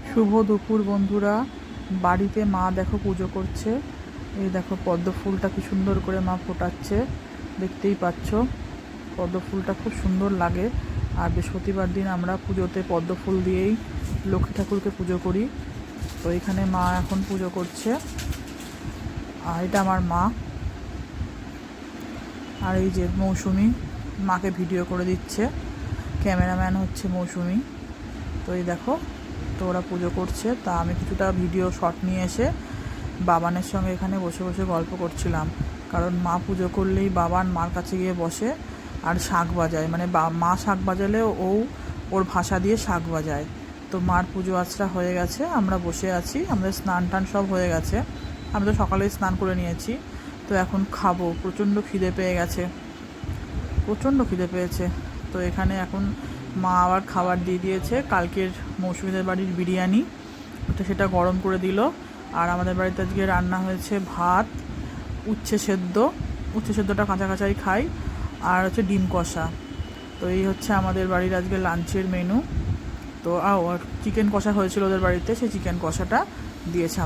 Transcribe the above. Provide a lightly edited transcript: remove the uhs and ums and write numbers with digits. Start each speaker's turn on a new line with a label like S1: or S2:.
S1: শুভ দুপুর বন্ধুরা। বাড়িতে মা দেখো পুজো করছে। এই দেখো পদ্ম ফুলটা কি সুন্দর করে মা ফোটাচ্ছে, দেখতেই পাচ্ছ। পদ্ম ফুলটা খুব সুন্দর লাগে। আর বৃহস্পতিবার দিন আমরা পুজোতে পদ্ম ফুল দিয়েই লক্ষ্মী ঠাকুরকে পুজো করি। তো এখানে মা এখন পুজো করছে। আর এটা আমার মা। আর এই যে মৌসুমি মাকে ভিডিও করে দিচ্ছে, ক্যামেরাম্যান হচ্ছে মৌসুমি। তো এই দেখো, তো ওরা পুজো করছে, তা আমি কিছুটা ভিডিও শট নিয়ে এসে বাবানের সঙ্গে এখানে বসে বসে গল্প করছিলাম। কারণ মা পুজো করলেই বাবান মার কাছে গিয়ে বসে আর শাঁখ বাজায়, মানে মা শাঁখ বাজালে ওর ভাষা দিয়ে শাঁখ বাজায়। তো মার পুজো আচরা হয়ে গেছে, আমরা বসে আছি, আমাদের স্নান টান সব হয়ে গেছে। আমি তো সকালেই স্নান করে নিয়েছি। তো এখন খাবো, প্রচণ্ড খিদে পেয়ে গেছে, প্রচণ্ড খিদে পেয়েছে। তো এখানে এখন মা আবার খাবার দিয়ে দিয়েছে, কালকের মৌসুমীদের বাড়ির বিরিয়ানি, ওটা সেটা গরম করে দিল। আর আমাদের বাড়িতে আজকে রান্না হয়েছে ভাত, উচ্ছে সেদ্ধটা কাঁচা কাঁচাই খাই, আর হচ্ছে ডিম কষা। তো এই হচ্ছে আমাদের বাড়ির আজকে লাঞ্চের মেনু। তো আর চিকেন কষা হয়েছিল ওদের বাড়িতে, সেই চিকেন কষাটা দিয়েছে।